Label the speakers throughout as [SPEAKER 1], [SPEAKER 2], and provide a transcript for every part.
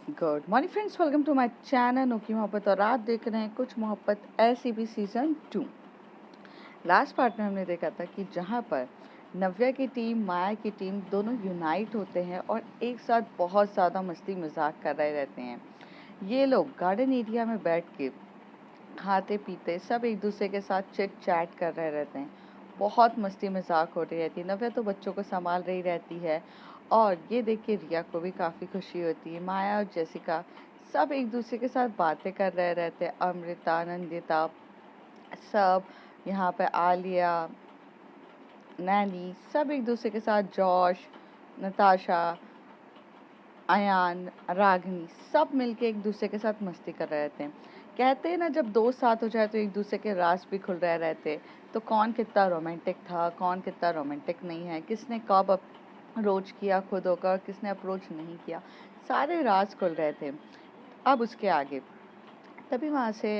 [SPEAKER 1] Good morning friends, welcome to my channel नोकी मोहब्बत। और आप देख रहे हैं कुछ मोहब्बत ऐसी भी सीज़न 2। लास्ट पार्ट में हमने देखा था कि जहाँ पर नव्या की टीम, माया की टीम दोनों यूनाइट होते हैं और एक साथ बहुत ज़्यादा मस्ती मजाक कर रहे रहते हैं। ये लोग गार्डन एरिया में बैठ के खाते पीते सब एक दूसरे के साथ चिट चैट कर रहे रहते हैं। बहुत मस्ती मजाक हो रही रहती है। नव्या तो बच्चों को संभाल रही रहती है और ये देख के रिया को भी काफ़ी खुशी होती है। माया और जेसिका सब एक दूसरे के साथ बातें कर रहे रहते हैं। अमृता, नंदिता, सब यहाँ पे आलिया, नैनी सब एक दूसरे के साथ, जॉश, नताशा, अयान, रागिनी सब मिलके एक दूसरे के साथ मस्ती कर रहे रहते हैं। कहते हैं ना, जब दोस्त साथ हो जाए तो एक दूसरे के राज भी खुल रहे रहते। तो कौन कितना रोमांटिक था, कौन कितना रोमांटिक नहीं है, किसने कब अप्रोच किया खुद होकर, किसने अप्रोच नहीं किया, सारे राज खुल रहे थे। अब उसके आगे तभी वहाँ से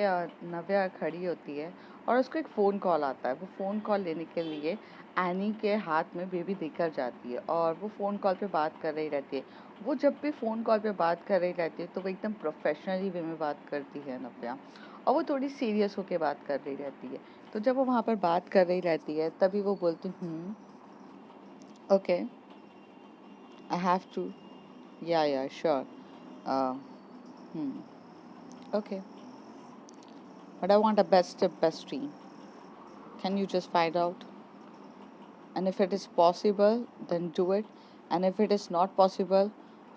[SPEAKER 1] नव्या खड़ी होती है और उसको एक फ़ोन कॉल आता है। वो फ़ोन कॉल लेने के लिए एनी के हाथ में बेबी देकर जाती है और वो फ़ोन कॉल पे बात कर रही रहती है। वो जब भी फ़ोन कॉल पे बात कर रही रहती है तो वो एकदम प्रोफेशनली वे में बात करती है नव्या, और वो थोड़ी सीरियस होके बात कर रही रहती है। तो जब वो वहाँ पर बात कर रही रहती है तभी वो बोलती, ओके, आई हैव टू, या sure, okay, but I want a best team, can you just find out? And if it is possible, then do it. And if it is not possible,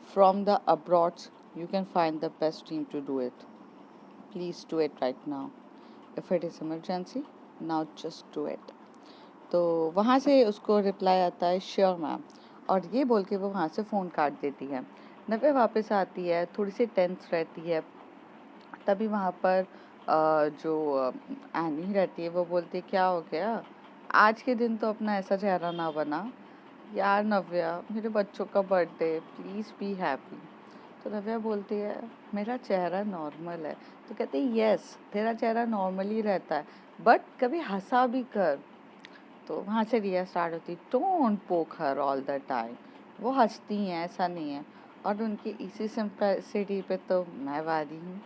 [SPEAKER 1] from the abroad, you can find the best team to do it. Please do it right now. If it is emergency, now just do it. तो वहाँ से उसको reply आता है, sure ma'am, और ये बोल के वो वहाँ से फ़ोन काट देती है। नव्या वापस आती है, थोड़ी सी टेंस रहती है। तभी वहाँ पर जो एनी रहती है वो बोलती है, क्या हो गया आज के दिन, तो अपना ऐसा चेहरा ना बना यार नव्या, मेरे बच्चों का बर्थडे, प्लीज़ बी हैप्पी। तो नव्या बोलती है, मेरा चेहरा नॉर्मल है। तो कहते हैं, यस तेरा चेहरा नॉर्मल ही रहता है, बट कभी हंसा भी कर। तो वहाँ से रिया स्टार्ट होती, डोंट पोक हर ऑल द टाइम। वो हंसती हैं, ऐसा नहीं है, और उनकी इसी सिंपलिसिटी पे तो मैं वादी हूँ।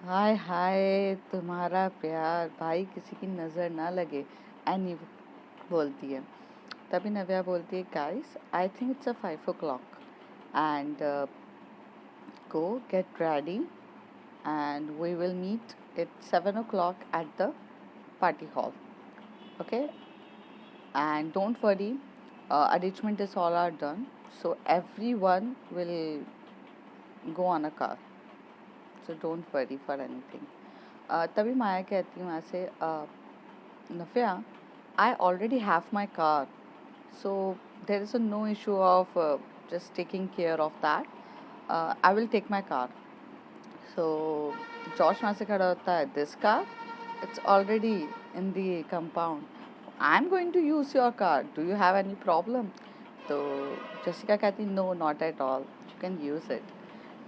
[SPEAKER 1] हाय हाय तुम्हारा प्यार भाई किसी की नज़र ना लगे, एनी बोलती है। तभी नव्या बोलती है, guys I think it's a 5 o'clock and go get ready and we will meet at 7 o'clock at the party hall. Okay, and don't worry, arrangement is all are done, so everyone will go on a car, so don't worry for anything. तभी माया कहती है वहाँ से, नव्या, I already have my car, so there is a no issue of just taking care of that. I will take my car. So Josh वहाँ से खड़ा होता है, this car, it's already in the compound, I am going to use your car, do you have any problem? तो Jessica कहती, no not at all, you can use it.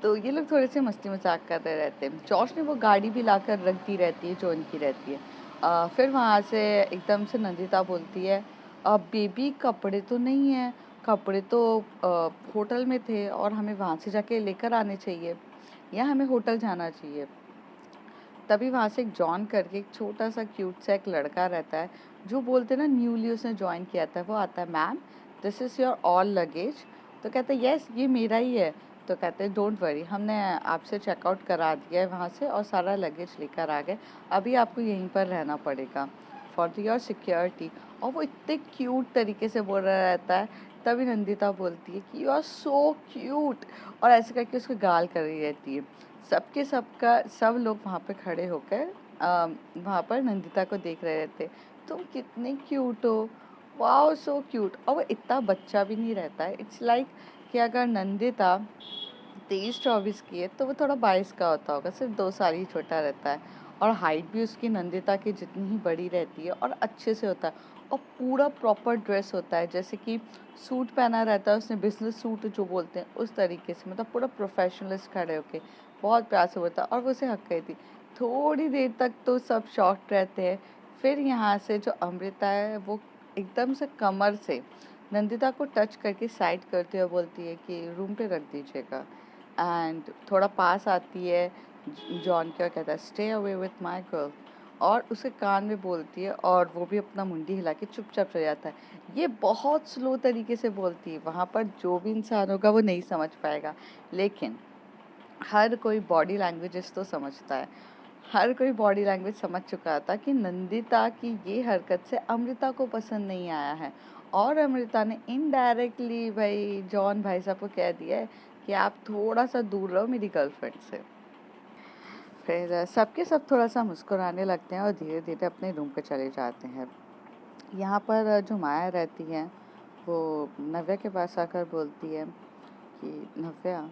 [SPEAKER 1] तो ये लोग थोड़े से मस्ती मजाक करते रहते हैं। जॉश ने वो गाड़ी भी लाकर रख दी रहती है जो इनकी रहती है। फिर वहाँ से एकदम से नंदिता बोलती है, अब बेबी कपड़े तो नहीं है, कपड़े तो होटल में थे और हमें वहाँ से जाके लेकर आने चाहिए, या हमें होटल जाना चाहिए। तभी वहाँ से एक जॉन करके एक छोटा सा क्यूट सा एक लड़का रहता है, जो बोलते ना न्यूली उसने ज्वाइन किया था, वो आता है, ma'am this is your all luggage. तो कहते हैं, यस ये मेरा ही है। तो कहते हैं, डोंट वरी, हमने आपसे चेकआउट करा दिया है वहाँ से और सारा लगेज लेकर आ गए, अभी आपको यहीं पर रहना पड़ेगा फॉर योर सिक्योरिटी। और वो इतने क्यूट तरीके से बोल रहा रहता है। तभी नंदिता बोलती है कि यू आर सो क्यूट, और ऐसे करके उसको गाल कर रही रहती है। सबके सबका सब लोग वहाँ पे खड़े होकर वहाँ पर नंदिता को देख रहे रहते, तुम कितने क्यूट हो, वाओ सो क्यूट। और वो इतना बच्चा भी नहीं रहता है। इट्स लाइक कि अगर नंदिता 23-24 की है तो वो थोड़ा 22 का होता होगा, सिर्फ 2 साल ही छोटा रहता है। और हाइट भी उसकी नंदिता की जितनी ही बड़ी रहती है और अच्छे से होता है। और पूरा प्रॉपर ड्रेस होता है, जैसे कि सूट पहना रहता है उसने, बिजनेस सूट जो बोलते हैं उस तरीके से, मतलब पूरा प्रोफेशनलिस्ट खड़े होके बहुत प्यार से बोलता है। और वो उसे हक गई थी। थोड़ी देर तक तो सब शॉक्ड रहते हैं। फिर यहाँ से जो अमृता है वो एकदम से कमर से नंदिता को टच करके साइड करती हुए बोलती है कि रूम पे रख दीजिएगा। एंड थोड़ा पास आती है जॉन के और कहता है stay away with my girl, और उसे कान में बोलती है और वो भी अपना मुंडी हिला के चुपचाप चल जाता है। ये बहुत स्लो तरीके से बोलती है, वहाँ पर जो भी इंसान होगा वो नहीं समझ पाएगा, लेकिन हर कोई बॉडी लैंग्वेजेस तो समझता है। हर कोई बॉडी लैंग्वेज समझ चुका था कि नंदिता की ये हरकत से अमृता को पसंद नहीं आया है, और अमृता ने इनडायरेक्टली भाई जॉन भाई साहब को कह दिया है कि आप थोड़ा सा दूर रहो मेरी गर्लफ्रेंड से। फिर सबके सब थोड़ा सा मुस्कुराने लगते हैं और धीरे धीरे अपने रूम पे चले जाते हैं। यहाँ पर जो माया रहती है वो नव्या के पास आकर बोलती है कि नव्या,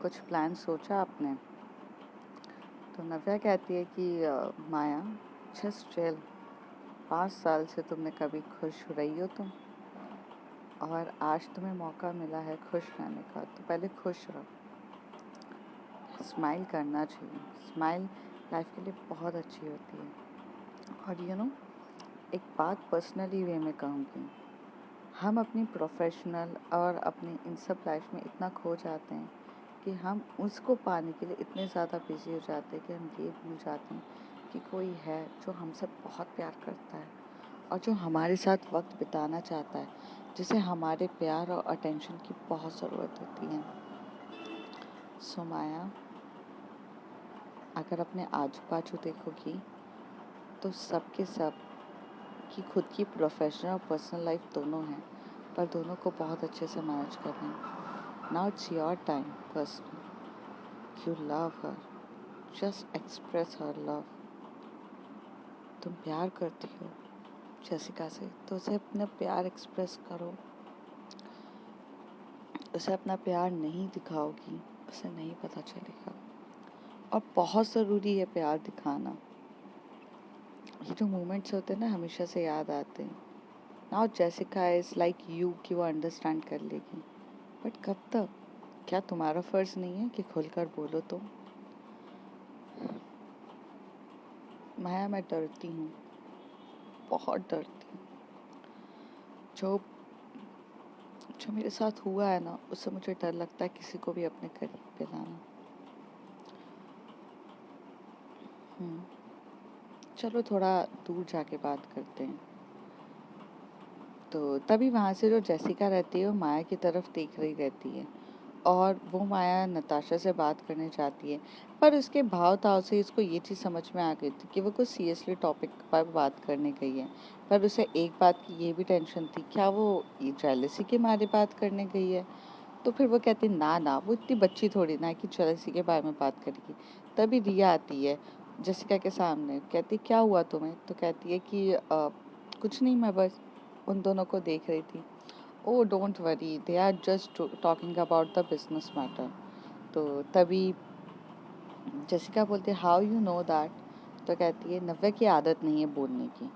[SPEAKER 1] कुछ प्लान सोचा आपने? तो नव्या कहती है कि माया, जस्ट चिल, 5 साल से तुमने कभी खुश रही हो तुम, और आज तुम्हें मौका मिला है खुश रहने का, तो पहले खुश रहो। स्माइल करना चाहिए, स्माइल लाइफ के लिए बहुत अच्छी होती है। और एक बात पर्सनली वे में कहूँगी, हम अपनी प्रोफेशनल और अपनी इन सब लाइफ में इतना खो जाते हैं कि हम उसको पाने के लिए इतने ज़्यादा बिजी हो जाते हैं कि हम ये भूल जाते हैं कि कोई है जो हमसे बहुत प्यार करता है और जो हमारे साथ वक्त बिताना चाहता है, जिसे हमारे प्यार और अटेंशन की बहुत ज़रूरत होती है। सो माया, अगर अपने आजू बाजू देखोगी तो सबके सब की खुद की प्रोफेशनल और पर्सनल लाइफ दोनों हैं, पर दोनों को बहुत अच्छे से मैनेज कर रहे हैं। Now it's your time personal, you love her, just express her love. तुम प्यार करती हो जेसिका से, तो उसे अपना प्यार एक्सप्रेस करो। उसे अपना प्यार नहीं दिखाओगी, उसे नहीं पता चलेगा, और बहुत ज़रूरी है प्यार दिखाना। ये जो मोमेंट्स होते हैं ना, हमेशा से याद आते हैं। Now Jessica is like you कि वो अंडरस्टैंड कर लेगी, बट कब तक? क्या तुम्हारा फ़र्ज़ नहीं है कि खुलकर बोलो? तो माया, मैं डरती हूँ, बहुत डरती हूँ। जो जो मेरे साथ हुआ है ना, उससे मुझे डर लगता है किसी को भी अपने करीब पे लाना। चलो थोड़ा दूर जाके बात करते हैं। तो तभी वहाँ से जो जेसिका रहती है वो माया की तरफ देख रही रहती है, और वो माया नताशा से बात करने चाहती है, पर उसके भाव ताव से इसको ये चीज़ समझ में आ गई थी कि वो कुछ सीरियसली टॉपिक पर बात करने गई है। पर उसे एक बात की ये भी टेंशन थी, क्या वो ये जेलसी के मारे बात करने गई है? तो फिर वो कहती ना ना, वो इतनी बच्ची थोड़ी ना है कि जेलसी के बारे में बात करेगी। तभी रिया आती है जेसिका के सामने, कहती क्या हुआ तुम्हें? तो कहती है कि कुछ नहीं, मैं बस उन दोनों को देख रही थी। Oh don't worry, they are just talking about the business matter. तो तभी जेसिका बोलती है हाउ यू नो दैट? तो कहती है नव्या की आदत नहीं है बोलने की,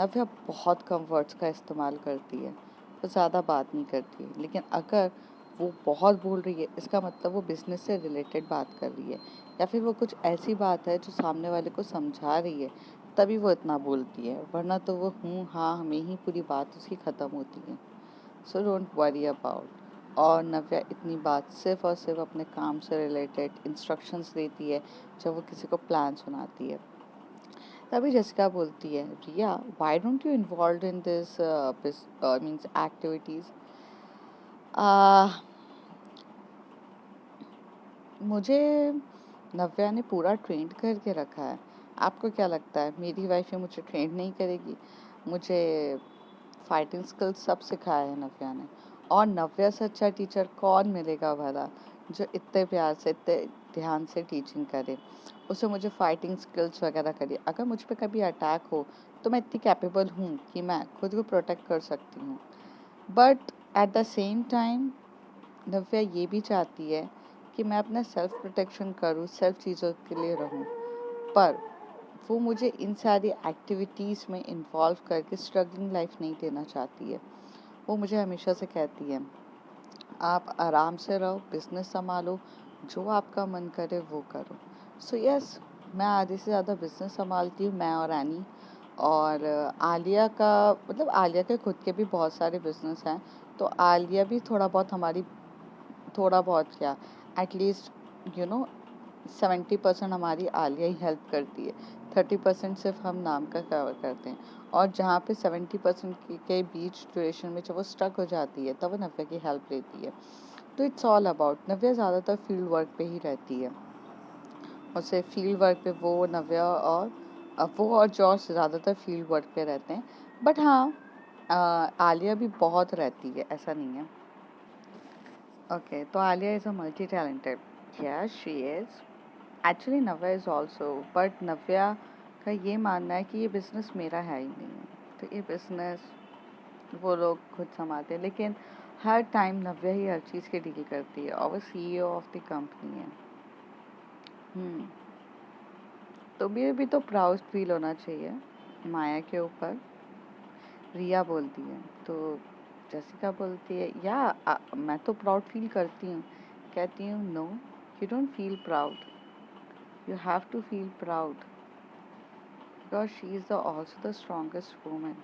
[SPEAKER 1] नव्या बहुत कम वर्ड्स का इस्तेमाल करती है, वो ज़्यादा बात नहीं करती है, लेकिन अगर वो बहुत बोल रही है इसका मतलब वो बिजनेस से रिलेटेड बात कर रही है, या फिर वो कुछ ऐसी बात है जो सामने वाले को समझा रही है, तभी वो इतना बोलती है, वरना तो वो हूँ हाँ में ही पूरी बात उसकी ख़त्म होती है। So don't worry about. और नव्या इतनी बात सिर्फ और सिर्फ अपने काम से रिलेटेड इंस्ट्रक्शंस देती है जब वो किसी को प्लान सुनाती है। तभी जेसिका बोलती है Riya, why don't you involve in this means activities? मुझे नव्या ने पूरा ट्रेंड करके रखा है, आपको क्या लगता है मेरी वाइफ है मुझे ट्रेंड नहीं करेगी? मुझे फाइटिंग स्किल्स सब सिखाया है नव्या ने, और नव्या से अच्छा टीचर कौन मिलेगा भला जो इतने प्यार से इतने ध्यान से टीचिंग करे। उसे मुझे फाइटिंग स्किल्स वगैरह करिए, अगर मुझ पे कभी अटैक हो तो मैं इतनी कैपेबल हूँ कि मैं खुद को प्रोटेक्ट कर सकती हूँ। But at the same time Navya ये भी चाहती है कि मैं अपना सेल्फ प्रोटेक्शन करूँ, सेल्फ चीज़ों के लिए रहूँ, पर वो मुझे इन सारी एक्टिविटीज़ में इन्वॉल्व करके स्ट्रगलिंग लाइफ नहीं देना चाहती है। वो मुझे हमेशा से कहती है आप आराम से रहो, बिजनेस संभालो, जो आपका मन करे वो करो। सो यस, मैं आधे से ज़्यादा बिजनेस संभालती हूँ, मैं और एनी। और आलिया का मतलब आलिया के खुद के भी बहुत सारे बिजनेस हैं, तो आलिया भी थोड़ा बहुत हमारी थोड़ा बहुत क्या, एटलीस्ट 70% हमारी आलिया ही हेल्प करती है, 30% सिर्फ हम नाम का कवर करते हैं। और जहाँ पे 70% के बीच ड्यूरेशन में जब वो स्टक हो जाती है तब वो नव्या की हेल्प लेती है। तो इट्स ऑल अबाउट, नव्या ज़्यादातर फील्ड वर्क पे ही रहती है। उसे फील्ड वर्क पे वो और जॉर्ज ज़्यादातर फील्ड वर्क पे रहते हैं। बट हाँ, आलिया भी बहुत रहती है, ऐसा नहीं है। ओके, तो Alia is a multi talented. Yes she is. Actually Navya is also, but Navya का ये मानना है कि ये बिज़नेस मेरा है ही नहीं, तो ये बिज़नेस वो लोग खुद संभालते हैं। लेकिन हर टाइम नव्या ही हर चीज़ की डील करती है और वो सीईओ ऑफ द कंपनी है। हम्म। तुम्हें भी तो प्राउड फील होना चाहिए माया के ऊपर। रिया बोलती है तो जेसिका बोलती है मैं तो प्राउड फील करती हूँ। कहती हूँ no, you don't feel proud, you have to feel proud because she is the also the strongest women.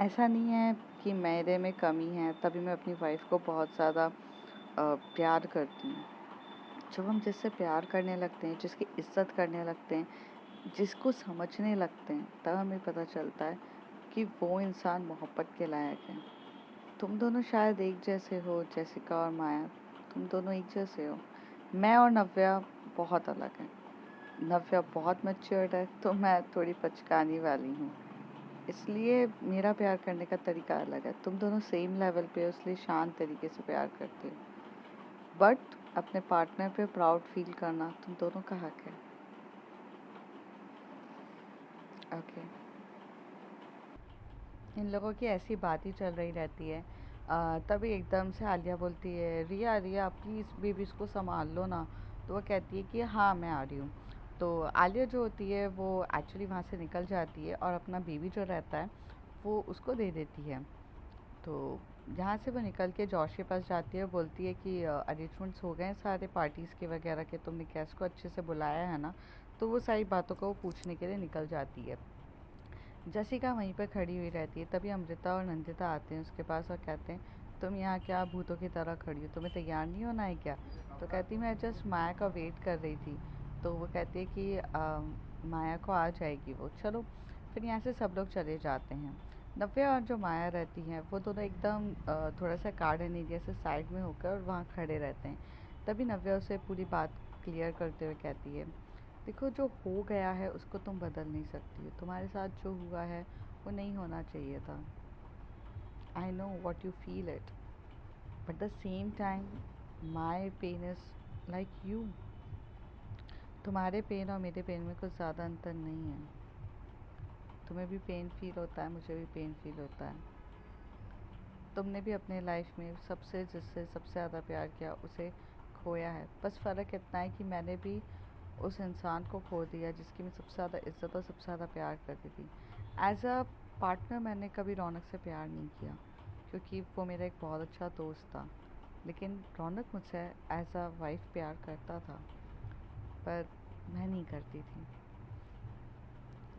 [SPEAKER 1] ऐसा नहीं है कि मेरे में कमी है तभी मैं अपनी वाइफ को बहुत ज़्यादा प्यार करती हूँ। जब हम जिससे प्यार करने लगते हैं, जिसकी इज्जत करने लगते हैं, जिसको समझने लगते हैं, तब हमें पता चलता है कि वो इंसान मोहब्बत के लायक है। तुम दोनों शायद एक जैसे हो, जेसिका और माया, तुम दोनों एक जैसे हो। मैं और नव्या बहुत अलग है। नव्या बहुत मैच्योर्ड है तो मैं थोड़ी पचकानी वाली हूँ, इसलिए मेरा प्यार करने का तरीका अलग है। तुम दोनों सेम लेवल पे हो इसलिए शांत तरीके से प्यार करते हो, बट अपने पार्टनर पे प्राउड फील करना तुम दोनों का हक है। ओके, इन लोगों की ऐसी बात ही चल रही रहती है। तभी एकदम से आलिया बोलती है, रिया रिया प्लीज़ बेबी इसको संभाल लो ना। तो वो कहती है कि हाँ मैं आ रही हूँ। तो आलिया जो होती है वो एक्चुअली वहाँ से निकल जाती है और अपना बेबी जो रहता है वो उसको दे देती है। तो यहाँ से वो निकल के जॉश के पास जाती है, बोलती है कि अरेंजमेंट्स हो गए हैं सारे पार्टीज़ के वगैरह के, तुमने गेस्ट को अच्छे से बुलाया है ना। तो वो सारी बातों को वो पूछने के लिए निकल जाती है। जसिका वहीं पर खड़ी हुई रहती है, तभी अमृता और नंदिता आते हैं उसके पास और कहते हैं, तुम यहाँ क्या भूतों की तरह खड़ी हो, तुम्हें तैयार नहीं होना है क्या? तो कहती मैं जस्ट माया का वेट कर रही थी। तो वो कहती है कि माया को आ जाएगी वो, चलो। फिर यहाँ से सब लोग चले जाते हैं। नव्या और जो माया रहती हैं वो दोनों एकदम थोड़ा सा गार्डन एरिया से साइड में होकर और वहाँ खड़े रहते हैं। तभी नव्या उसे पूरी बात क्लियर करते हुए कहती है, देखो जो हो गया है उसको तुम बदल नहीं सकती हो, तुम्हारे साथ जो हुआ है वो नहीं होना चाहिए था। I know what you feel it, but the same time my pain is like you. तुम्हारे पेन और मेरे पेन में कुछ ज़्यादा अंतर नहीं है। तुम्हें भी पेन फील होता है, मुझे भी पेन फील होता है। तुमने भी अपने लाइफ में सबसे जिससे सबसे ज़्यादा प्यार किया उसे खोया है। बस फ़र्क इतना है कि मैंने भी उस इंसान को खो दिया जिसकी मैं सबसे ज़्यादा इज़्ज़त और सबसे ज़्यादा प्यार करती थी। एज़ अ पार्टनर मैंने कभी रौनक से प्यार नहीं किया क्योंकि वो मेरा एक बहुत अच्छा दोस्त था। लेकिन रौनक मुझसे एज़ अ वाइफ प्यार करता था, पर मैं नहीं करती थी।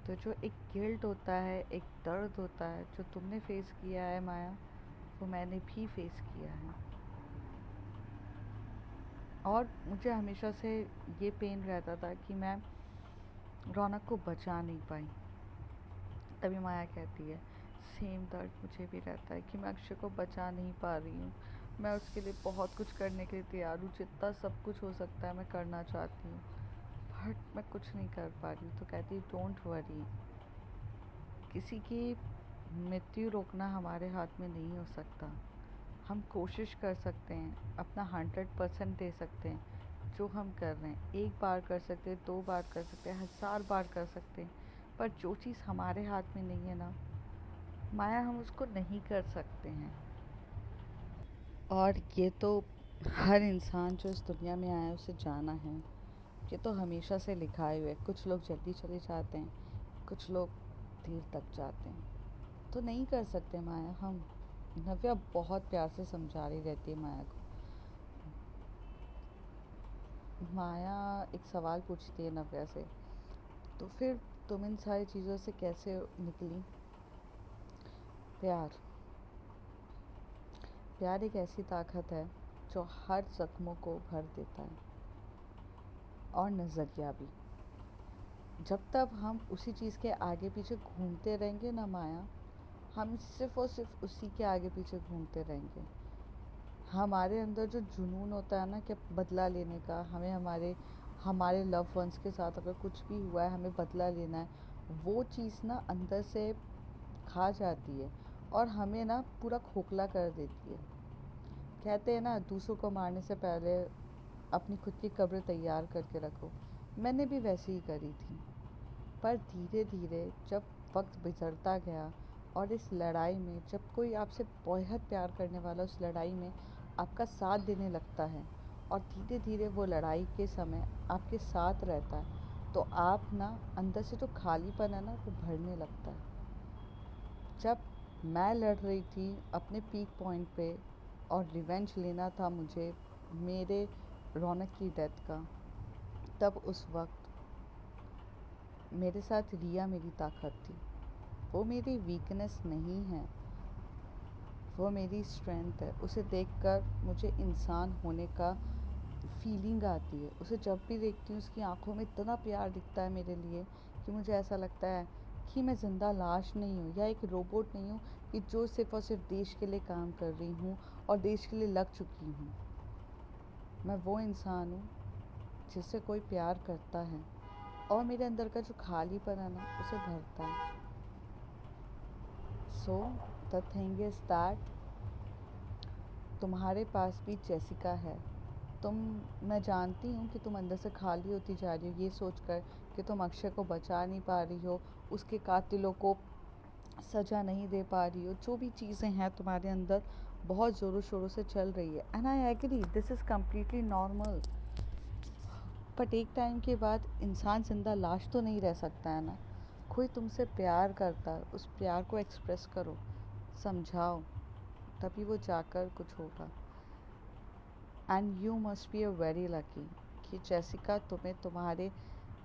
[SPEAKER 1] तो जो एक गिल्ट होता है, एक दर्द होता है जो तुमने फेस किया है माया, वो मैंने भी फेस किया है। और मुझे हमेशा से ये पेन रहता था कि मैं रौनक को बचा नहीं पाई। तभी माया कहती है, सेम दर्द मुझे भी रहता है कि मैं अक्षय को बचा नहीं पा रही हूँ। मैं उसके लिए बहुत कुछ करने के लिए तैयार हूँ, जितना सब कुछ हो सकता है मैं करना चाहती हूँ, बट मैं कुछ नहीं कर पा रही हूँ। तो कहती है डोंट वरी, किसी की मृत्यु रोकना हमारे हाथ में नहीं हो सकता। हम कोशिश कर सकते हैं, अपना 100% दे सकते हैं। जो हम कर रहे हैं, एक बार कर सकते हैं, 2 बार कर सकते हैं, 1000 बार कर सकते हैं, पर जो चीज़ हमारे हाथ में नहीं है ना माया, हम उसको नहीं कर सकते हैं। और ये तो हर इंसान जो इस दुनिया में आया है उसे जाना है। ये तो हमेशा से लिखा हुआ है। कुछ लोग जल्दी चले जाते हैं, कुछ लोग देर तक जाते हैं। तो नहीं कर सकते माया हम। नव्या बहुत प्यार से समझा रही रहती है माया को। माया एक सवाल पूछती है नव्या से, तो फिर तुम इन सारी चीज़ों से कैसे निकली? प्यार। प्यार एक ऐसी ताकत है जो हर जख्मों को भर देता है, और नज़रिया भी। जब तक हम उसी चीज़ के आगे पीछे घूमते रहेंगे ना माया, हम सिर्फ़ और सिर्फ उसी के आगे पीछे घूमते रहेंगे। हमारे अंदर जो जुनून होता है ना कि बदला लेने का, हमें हमारे हमारे लव वंस के साथ अगर कुछ भी हुआ है, हमें बदला लेना है, वो चीज़ ना अंदर से खा जाती है और हमें ना पूरा खोखला कर देती है। कहते हैं ना, दूसरों को मारने से पहले अपनी खुद की कब्र तैयार करके रखो। मैंने भी वैसे ही करी थी। पर धीरे धीरे जब वक्त गुजरता गया और इस लड़ाई में जब कोई आपसे बेहद प्यार करने वाला उस लड़ाई में आपका साथ देने लगता है और धीरे धीरे वो लड़ाई के समय आपके साथ रहता है, तो आप ना अंदर से जो खालीपन है ना वो भरने लगता है। जब मैं लड़ रही थी अपने पीक पॉइंट पे और रिवेंज लेना था मुझे मेरे रौनक की डेथ का, तब उस वक्त मेरे साथ रिया मेरी ताकत थी। वो मेरी वीकनेस नहीं है, वो मेरी स्ट्रेंथ है। उसे देखकर मुझे इंसान होने का फीलिंग आती है। उसे जब भी देखती हूँ उसकी आंखों में इतना प्यार दिखता है मेरे लिए कि मुझे ऐसा लगता है कि मैं ज़िंदा लाश नहीं हूँ या एक रोबोट नहीं हूँ कि जो सिर्फ़ और सिर्फ देश के लिए काम कर रही हूँ और देश के लिए लग चुकी हूँ। मैं वो इंसान हूँ जिससे कोई प्यार करता है और मेरे अंदर का जो खालीपन है ना उसे भरता है। So the thing is that तुम्हारे पास भी जेसिका है। तुम मैं जानती हूँ कि तुम अंदर से खाली होती जा रही हो ये सोचकर कि तुम अक्षय को बचा नहीं पा रही हो, उसके कातिलों को सज़ा नहीं दे पा रही हो। जो भी चीज़ें हैं तुम्हारे अंदर बहुत ज़ोरों शोरों से चल रही है, and I agree, this is completely normal. But एक टाइम के बाद इंसान ज़िंदा लाश तो नहीं रह सकता है ना। कोई तुमसे प्यार करता है, उस प्यार को एक्सप्रेस करो, समझाओ, तभी वो जाकर कुछ होगा। And you must be a very lucky कि जेसिका तुम्हें तुम्हारे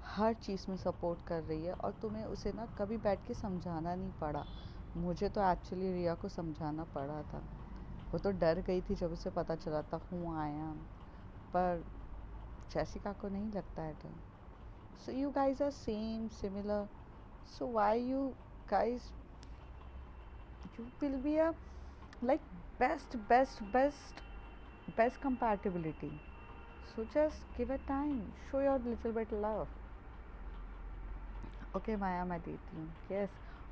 [SPEAKER 1] हर चीज़ में सपोर्ट कर रही है और तुम्हें उसे ना कभी बैठ के समझाना नहीं पड़ा। मुझे तो एक्चुअली रिया को समझाना पड़ा था। वो तो डर गई थी जब उसे पता चला था हूँ आया, पर जेसिका को नहीं लगता है डर। So you guys are same similar, so why you guys, you will be a like best compatibility. So just give it time, show your little bit love. Okay Maya, मैं देती हूँ यस।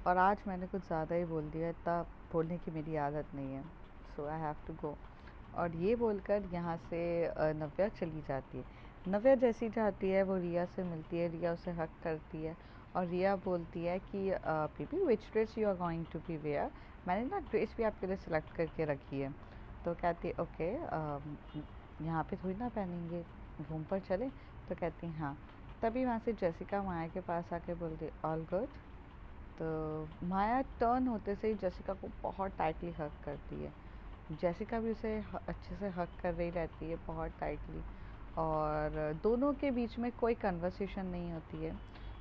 [SPEAKER 1] और आज मैंने कुछ ज़्यादा ही बोल दिया, इतना बोलने की मेरी आदत नहीं है। सो आई हैव टू गो। और ये बोलकर यहाँ से नव्या चली जाती है। नव्या जैसी जाती है वो रिया से मिलती है, रिया उसे हक करती है और रिया बोलती है कि baby which dress you are going to be wear, मैंने ना ड्रेस भी आपके लिए सिलेक्ट करके रखी है। तो कहती है ओके, यहाँ पे थोड़ी ना पहनेंगे, रूम पर चले। तो कहती हैं हाँ। तभी वहाँ से जेसिका माया के पास आके बोलती ऑल गुड। तो माया टर्न होते से ही जेसिका को बहुत टाइटली हक करती है। जेसिका भी उसे अच्छे से हक कर रही रहती है बहुत टाइटली, और दोनों के बीच में कोई कन्वर्सेशन नहीं होती है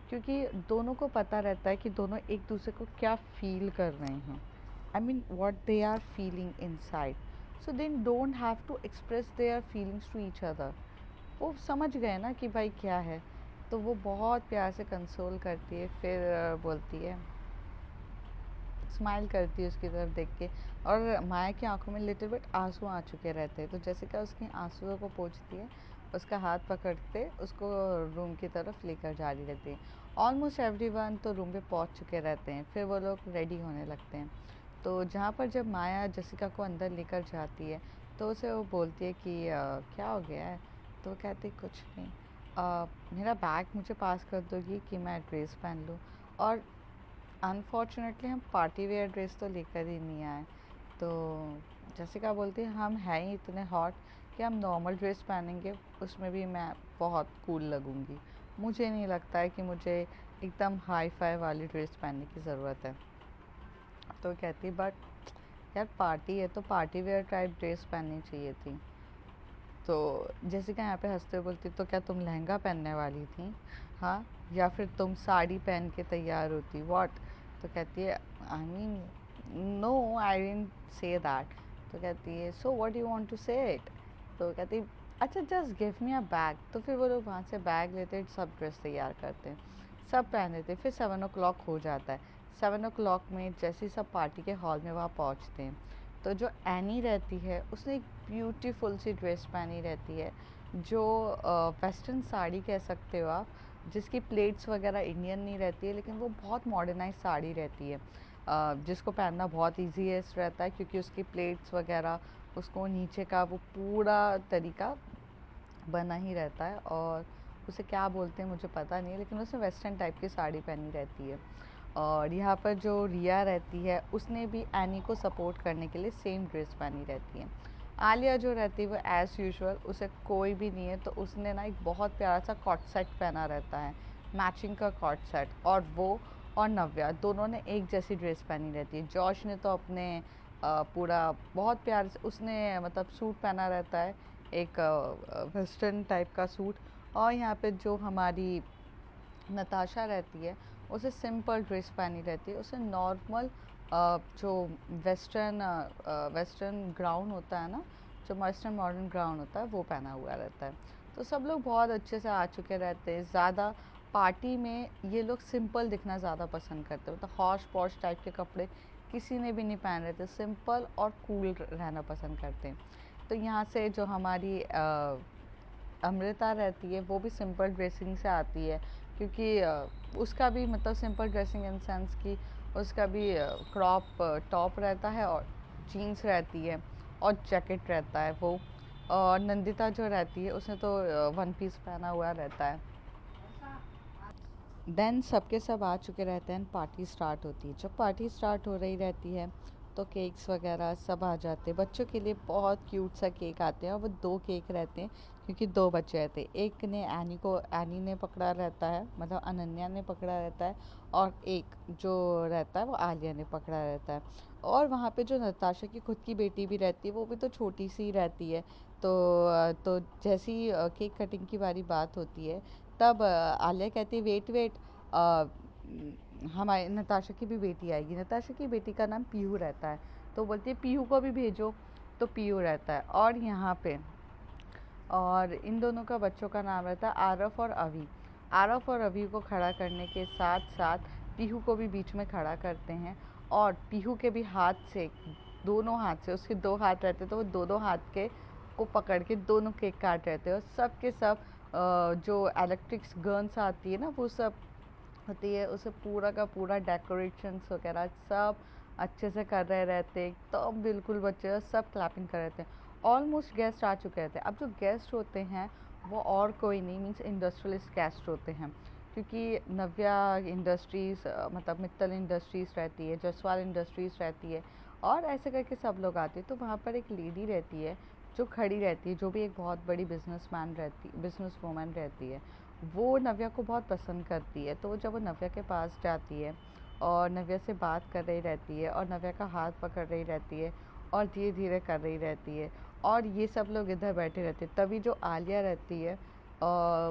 [SPEAKER 1] क्योंकि दोनों को पता रहता है कि दोनों एक दूसरे को क्या फील कर रहे हैं, I mean what they are feeling inside. So they don't have to express their feelings to each other. वो समझ गए ना कि भाई क्या है। तो वो बहुत प्यार से कंसोल करती है, फिर बोलती है, स्माइल करती है उसकी तरफ देख के, और माया की आंखों में लिटिल बिट आंसू आ चुके रहते हैं। तो जेसिका उसकी आंसुओं को पोंछती है, उसका हाथ पकड़ते उसको रूम की तरफ लेकर जा रही रहती है। ऑलमोस्ट एवरीवन तो रूम पे पहुंच चुके रहते हैं, फिर वो लोग रेडी होने लगते हैं। तो जहाँ पर जब माया जेसिका को अंदर लेकर जाती है तो उसे वो बोलती है कि क्या हो गया है। तो वो कहती कुछ नहीं, मेरा बैग मुझे पास कर दोगी कि मैं ड्रेस पहन लूँ। और अनफॉर्चुनेटली हम पार्टी वेयर ड्रेस तो लेकर ही नहीं आए। तो जेसिका बोलती है हम हैं ही इतने हॉट कि हम नॉर्मल ड्रेस पहनेंगे, उसमें भी मैं बहुत कूल लगूंगी। मुझे नहीं लगता है कि मुझे एकदम हाई फाई वाली ड्रेस पहनने की ज़रूरत है। तो कहती बट यार पार्टी है तो पार्टी वेयर टाइप ड्रेस पहननी चाहिए थी। तो जेसिका यहाँ पे हंसते हुए बोलती तो क्या तुम लहंगा पहनने वाली थी, हाँ, या फिर तुम साड़ी पहन के तैयार होती व्हाट। तो कहती है I mean no I didn't say that. तो कहती है so what you want to say it. तो कहती अच्छा just give me a bag. तो फिर वो लोग वहाँ से बैग लेते, सब ड्रेस तैयार करते हैं, सब पहन लेते, फिर 7 o'clock हो जाता है। 7 o'clock में जैसे सब पार्टी के हॉल में वहाँ पहुँचते हैं, तो जो एनी रहती है उसने एक ब्यूटीफुल सी ड्रेस पहनी रहती है, जो वेस्टर्न साड़ी कह सकते हो आप, जिसकी प्लेट्स वगैरह इंडियन नहीं रहती है, लेकिन वो बहुत मॉडर्नाइज साड़ी रहती है, जिसको पहनना बहुत ईजीएस्ट रहता है, क्योंकि उसकी प्लेट्स वगैरह, उसको नीचे का वो पूरा तरीका बना ही रहता है। और उसे क्या बोलते हैं मुझे पता नहीं है, लेकिन उसने वेस्टर्न टाइप की साड़ी पहनी रहती है। और यहाँ पर जो रिया रहती है उसने भी एनी को सपोर्ट करने के लिए सेम ड्रेस पहनी रहती है। आलिया जो रहती है वो एज़ यूजुअल, उसे कोई भी नहीं है तो उसने ना एक बहुत प्यारा सा कॉट सेट पहना रहता है, मैचिंग का कॉट सेट। और वो और नव्या दोनों ने एक जैसी ड्रेस पहनी रहती है। जॉश ने तो अपने पूरा बहुत प्यार से उसने मतलब सूट पहना रहता है, एक वेस्टर्न टाइप का सूट। और यहाँ पे जो हमारी नताशा रहती है उसे सिंपल ड्रेस पहनी रहती है, उसे नॉर्मल जो वेस्टर्न ग्राउन होता है ना, जो वेस्टर्न मॉडर्न ग्राउन होता है वो पहना हुआ रहता है। तो सब लोग बहुत अच्छे से आ चुके रहते हैं। ज़्यादा पार्टी में ये लोग सिंपल दिखना ज़्यादा पसंद करते हैं, मतलब हॉश पॉश टाइप के कपड़े किसी ने भी नहीं पहन रहे थे, सिंपल और कूल रहना पसंद करते हैं। तो यहाँ से जो हमारी अमृता रहती है वो भी सिंपल ड्रेसिंग से आती है, क्योंकि उसका भी मतलब सिंपल ड्रेसिंग इन सेंस कि उसका भी क्रॉप टॉप रहता है और जीन्स रहती है और जैकेट रहता है वो। और नंदिता जो रहती है उसने तो वन पीस पहना हुआ रहता है। देन सबके सब आ चुके रहते हैं, पार्टी स्टार्ट होती है। जब पार्टी स्टार्ट हो रही रहती है तो केक्स वगैरह सब आ जाते हैं, बच्चों के लिए बहुत क्यूट सा केक आते हैं, और वो 2 केक रहते हैं क्योंकि 2 बच्चे रहते हैं। एक ने एनी ने पकड़ा रहता है, मतलब अनन्या ने पकड़ा रहता है, और एक जो रहता है वो आलिया ने पकड़ा रहता है। और वहाँ पे जो नताशा की खुद की बेटी भी रहती है वो भी तो छोटी सी रहती है। तो जैसी केक कटिंग की बारी बात होती है, तब आलिया कहती है वेट वेट, हमारे नताशा की भी बेटी आएगी। नताशा की बेटी का नाम पीहू रहता है, तो बोलती है पीहू को भी भेजो, तो पीहू रहता है। और यहाँ पे और इन दोनों का बच्चों का नाम रहता है आरफ और अवी। आरफ और अवी को खड़ा करने के साथ साथ पीहू को भी बीच में खड़ा करते हैं, और पीहू के भी हाथ से, दोनों हाथ से, उसके 2 हाथ रहते हैं तो वो दोनों हाथ के को पकड़ के दोनों केक काट रहते हैं। और सब के सब जो इलेक्ट्रिक्स गन्स आती है ना वो सब होती है, उसे पूरा का पूरा डेकोरेशंस वगैरह सब अच्छे से कर रहे रहते हैं, तो बिल्कुल बच्चे सब क्लैपिंग कर रहे थे। ऑलमोस्ट गेस्ट आ चुके थे। अब जो गेस्ट होते हैं वो और कोई नहीं, मीन्स इंडस्ट्रियलिस्ट गेस्ट होते हैं, क्योंकि नव्या इंडस्ट्रीज़ मतलब मित्तल इंडस्ट्रीज़ रहती है, जसवाल इंडस्ट्रीज़ रहती है, और ऐसे करके सब लोग आते हैं। तो वहाँ पर एक लेडी रहती है जो खड़ी रहती है, जो भी एक बहुत बड़ी बिजनेस वूमन रहती है, वो नव्या को बहुत पसंद करती है। तो वो जब वो नव्या के पास जाती है और नव्या से बात कर रही रहती है और नव्या का हाथ पकड़ रही रहती है और धीरे धीरे कर रही रहती है, और ये सब लोग इधर बैठे रहते हैं, तभी जो आलिया रहती है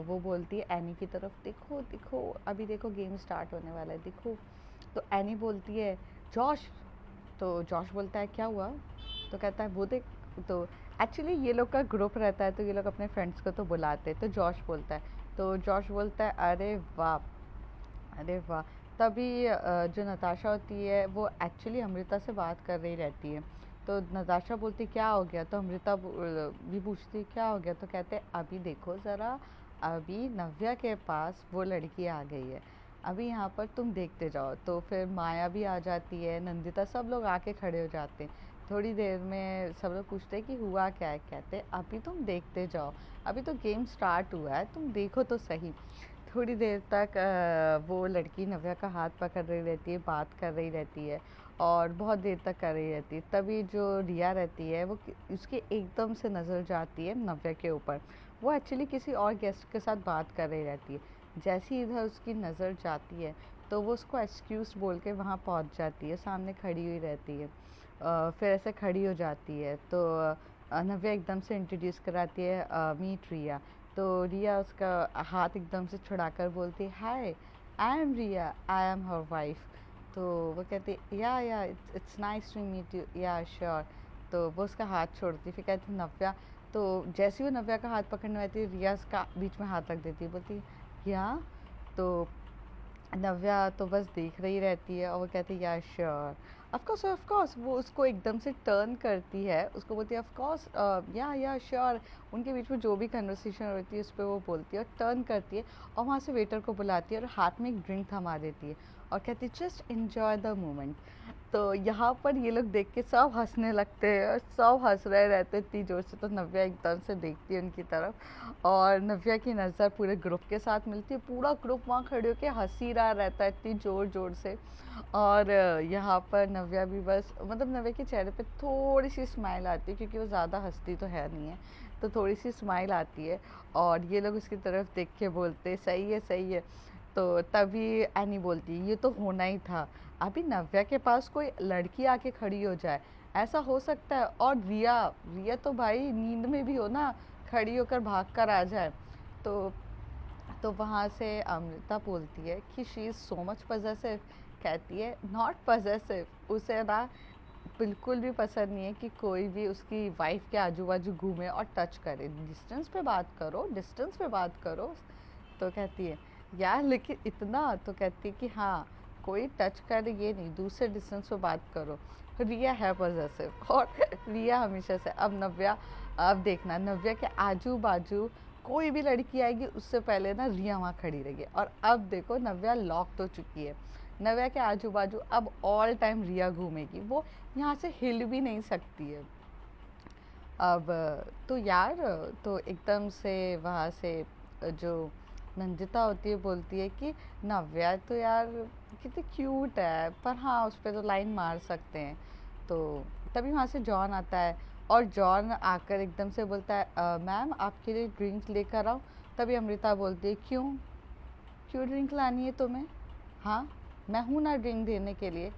[SPEAKER 1] वो बोलती है एनी की तरफ, देखो देखो अभी देखो गेम स्टार्ट होने वाला है देखो। तो एनी बोलती है जॉश। तो जॉश बोलता है क्या हुआ? तो कहता है वो देख। तो एक्चुअली ये लोग का ग्रुप रहता है तो ये लोग अपने फ्रेंड्स को तो बुलाते हैं, तो जॉश बोलता है, तो जॉश बोलता है अरे वाह, अरे वाह। तभी जो नताशा होती है वो एक्चुअली अमृता से बात कर रही रहती है। तो नताशा बोलती क्या हो गया, तो अमृता भी पूछती क्या हो गया, तो कहते अभी देखो ज़रा, अभी नव्या के पास वो लड़की आ गई है, अभी यहाँ पर तुम देखते जाओ। तो फिर माया भी आ जाती है, नंदिता, सब लोग आके खड़े हो जाते हैं। थोड़ी देर में सब लोग पूछते हैं कि हुआ क्या है, कहते अभी तुम देखते जाओ, अभी तो गेम स्टार्ट हुआ है, तुम देखो तो सही। थोड़ी देर तक वो लड़की नव्या का हाथ पकड़ रही रहती है, बात कर रही रहती है, और बहुत देर तक कर रही रहती है। तभी जो रिया रहती है वो उसकी एकदम से नज़र जाती है नव्या के ऊपर। वो एक्चुअली किसी और गेस्ट के साथ बात कर रही रहती है। जैसे ही इधर उसकी नज़र जाती है तो वो उसको एक्सक्यूज बोल के वहाँ पहुँच जाती है, सामने खड़ी हुई रहती है। फिर ऐसे खड़ी हो जाती है तो नव्या एकदम से इंट्रोड्यूस कराती है मीट रिया। तो रिया उसका हाथ एकदम से छुड़ाकर बोलती है hi, I am Riya, I am her wife. तो वो कहती है yeah it's nice to meet you, yeah sure. तो वो उसका हाथ छोड़ती, फिर कहती नव्या। तो जैसे ही वो नव्या का हाथ पकड़ने आती है, रिया उसका बीच में हाथ रख देती है, बोलती है या। तो नव्या तो बस देख रही रहती है और वो कहती है या श्योर, ऑफ कोर्स। वो उसको एकदम से टर्न करती है, उसको बोलती है ऑफ कोर्स, या श्योर। उनके बीच में जो भी कन्वर्सेशन होती है उस पर वो बोलती है और टर्न करती है और वहाँ से वेटर को बुलाती है और हाथ में एक ड्रिंक थमा देती है और कहती है जस्ट इन्जॉय द मोमेंट। तो यहाँ पर ये लोग देख के सब हंसने लगते हैं और सब हंस रहे रहते हैं इतनी ज़ोर से। तो नव्या एकदम से देखती है उनकी तरफ और नव्या की नज़र पूरे ग्रुप के साथ मिलती है, पूरा ग्रुप वहाँ खड़े होकर हंसी रहा रहता है इतनी ज़ोर ज़ोर से। और यहाँ पर नव्या भी बस, मतलब नव्या के चेहरे पे थोड़ी सी स्माइल आती है क्योंकि वो ज़्यादा हंसती तो है नहीं है, तो थोड़ी सी स्माइल आती है। और ये लोग उसकी तरफ देख के बोलते सही है सही है। तो तभी एनी बोलती ये तो होना ही था, अभी नव्या के पास कोई लड़की आके खड़ी हो जाए, ऐसा हो सकता है? और रिया, रिया तो भाई नींद में भी हो ना, खड़ी होकर भाग कर आ जाए। तो वहाँ से अमृता बोलती है कि she is so much possessive. कहती है नॉट पजेसिव, उसे ना बिल्कुल भी पसंद नहीं है कि कोई भी उसकी वाइफ के आजू बाजू घूमे और टच करे। डिस्टेंस पे बात करो, डिस्टेंस पे बात करो। तो कहती है यार लेकिन इतना। तो कहती है कि हाँ, कोई टच करे ये नहीं, दूसरे डिस्टेंस पे बात करो। रिया है पॉजेसिव और रिया हमेशा से। अब नव्या, अब देखना नव्या के आजू बाजू कोई भी लड़की आएगी उससे पहले ना रिया वहाँ खड़ी रहेगी। और अब देखो नव्या लॉक हो चुकी है, नव्या के आजू बाजू अब ऑल टाइम रिया घूमेगी, वो यहाँ से हिल भी नहीं सकती है। अब तो यार, तो एकदम से वहाँ से जो नंदिता होती है बोलती है कि नव्या तो यार कितनी क्यूट है, पर हाँ उस पर तो लाइन मार सकते हैं। तो तभी वहाँ से जॉन आता है और जॉन आकर एकदम से बोलता है मैम आपके लिए ड्रिंक्स लेकर आओ। तभी अमृता बोलती है क्यों, क्यों ड्रिंक लानी है तुम्हें? हाँ, मैं हूँ ना ड्रिंक देने के लिए,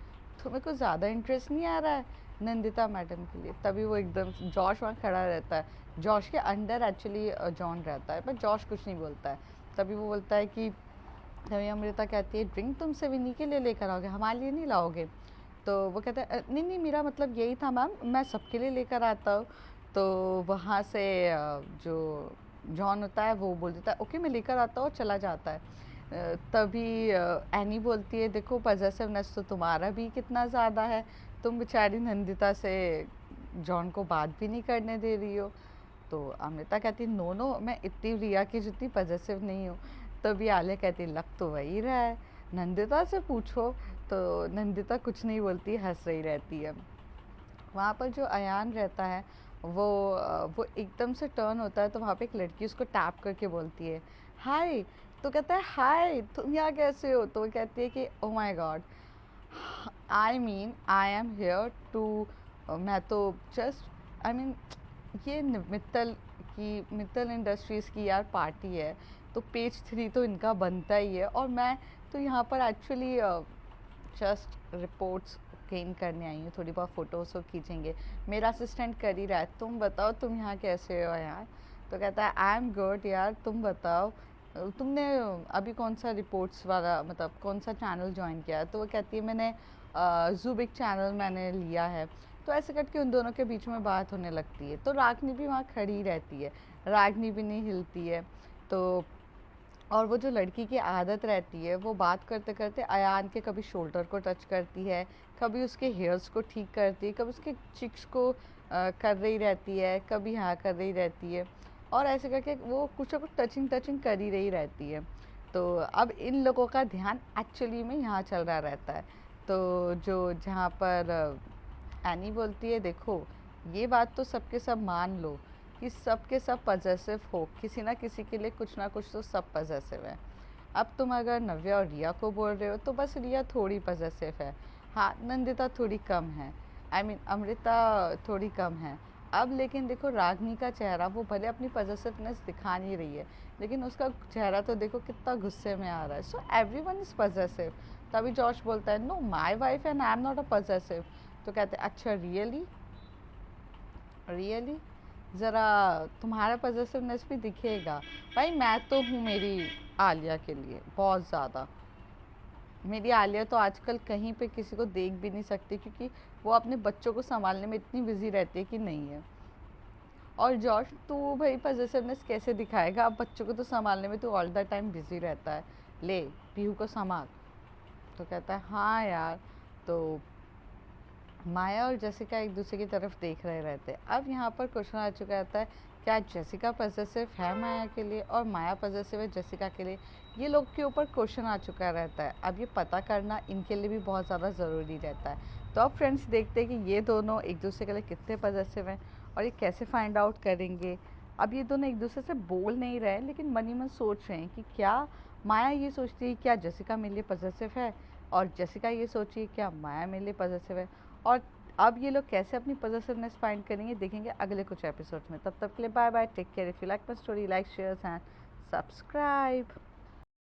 [SPEAKER 1] तुम्हें कुछ ज़्यादा इंटरेस्ट नहीं आ रहा है नंदिता मैडम के लिए? तभी वो एकदम, जॉश वहाँ खड़ा रहता है, जॉश के अंडर एक्चुअली जॉन रहता है, पर जॉश कुछ नहीं बोलता है। तभी वो बोलता है कि, तभी अमृता कहती है ड्रिंक तुम विनी के लिए लेकर आओगे, हमारे लिए नहीं लाओगे? तो वो कहता है नहीं नहीं, मेरा मतलब यही था मैम, मैं सबके लिए लेकर आता हूँ। तो वहाँ से जो जॉन होता है वो बोल देता है ओके मैं लेकर आता हूँ, चला जाता है। तभी एनी बोलती है देखो पजेसिवनेस तो तुम्हारा भी कितना ज़्यादा है, तुम बेचारी नंदिता से जॉन को बात भी नहीं करने दे रही हो। तो अमृता कहती नो नो, मैं इतनी रिया की जितनी पजेसिव नहीं हूँ। तभी आलिया कहती लग तो वही रहा है, नंदिता से पूछो। तो नंदिता कुछ नहीं बोलती, हंस रही रहती है। वहाँ पर जो अयान रहता है वो एकदम से टर्न होता है, तो वहाँ पे एक लड़की उसको टैप करके बोलती है हाय। तो कहता है हाय तुम यहाँ कैसे हो? तो वो कहती है कि oh my God, I mean I am here too, मैं तो जस्ट आई मीन ये मित्तल इंडस्ट्रीज़ की यार पार्टी है, तो पेज 3 तो इनका बनता ही है, और मैं तो यहाँ पर एक्चुअली जस्ट रिपोर्ट्स गेन करने आई हूँ, थोड़ी बहुत फ़ोटोज़ खींचेंगे, मेरा असिस्टेंट कर ही रहा है, तुम बताओ तुम यहाँ कैसे हो यार? तो कहता है आई एम गुड यार, तुम बताओ तुमने अभी कौन सा रिपोर्ट्स वाला, मतलब कौन सा चैनल ज्वाइन किया है? तो वो कहती है मैंने ज़ुबिक चैनल मैंने लिया है। तो ऐसे करके उन दोनों के बीच में बात होने लगती है। तो रागनी भी वहाँ खड़ी रहती है, रागनी भी नहीं हिलती है। तो और वो जो लड़की की आदत रहती है, वो बात करते करते अयान के कभी शोल्डर को टच करती है, कभी उसके हेयर्स को ठीक करती है, कभी उसके चिक्स को कर रही रहती है, कभी यहाँ कर रही रहती है, और ऐसे करके वो कुछ ना कुछ टचिंग टचिंग कर ही रही रहती है। तो अब इन लोगों का ध्यान एक्चुअली में यहाँ चल रहा रहता है। तो जो जहाँ पर एनी बोलती है देखो ये बात तो सबके सब मान लो कि सब के सब पजेसिव हो, किसी ना किसी के लिए कुछ ना कुछ तो सब पजेसिव है। अब तुम अगर नव्या और रिया को बोल रहे हो तो बस रिया थोड़ी पजेसिव है, हाँ नंदिता थोड़ी कम है, आई मीन अमृता थोड़ी कम है। अब लेकिन देखो रागनी का चेहरा, वो भले अपनी पजेसिवनेस दिखा नहीं रही है, लेकिन उसका चेहरा तो देखो कितना गुस्से में आ रहा है। So every one is possessive. तभी जॉश बोलता है know my wife and I am not a possessive. तो कहते हैं अच्छा रियली, रियली ज़रा तुम्हारा पजेसिवनेस भी दिखेगा। भाई मैं तो हूँ मेरी आलिया के लिए बहुत ज़्यादा। मेरी आलिया तो आजकल कहीं पे किसी को देख भी नहीं सकती, क्योंकि वो अपने बच्चों को संभालने में इतनी बिजी रहती है कि नहीं है। और जॉश, तू भाई पजेसिवनेस कैसे दिखाएगा? अब बच्चों को तो संभालने में तू ऑल द टाइम बिजी रहता है। ले, पीहू को संभाल। तो कहता है हाँ यार। तो माया और जेसिका एक दूसरे की तरफ देख रहे रहते हैं। अब यहाँ पर क्वेश्चन आ चुका रहता है, क्या जेसिका पजेसिव है माया के लिए और माया पजेसिव है जेसिका के लिए? ये लोग के ऊपर क्वेश्चन आ चुका रहता है। अब ये पता करना इनके लिए भी बहुत ज़्यादा ज़रूरी रहता है। तो अब फ्रेंड्स देखते हैं कि ये दोनों एक दूसरे के लिए कितने पजेसिव हैं और ये कैसे फाइंड आउट करेंगे। अब ये दोनों एक दूसरे से बोल नहीं रहे, लेकिन मन ही मन सोच रहे हैं कि क्या माया ये सोचती है क्या जेसिका मेरे लिए पजेसिव है, और जेसिका ये सोची है क्या माया मेरे लिए पजेसिव है। और अब ये लोग कैसे अपनी पॉजिटिवनेस फाइंड करेंगे देखेंगे अगले कुछ एपिसोड्स में। तब तक के लिए bye bye, take care. If you like my story, like share and subscribe.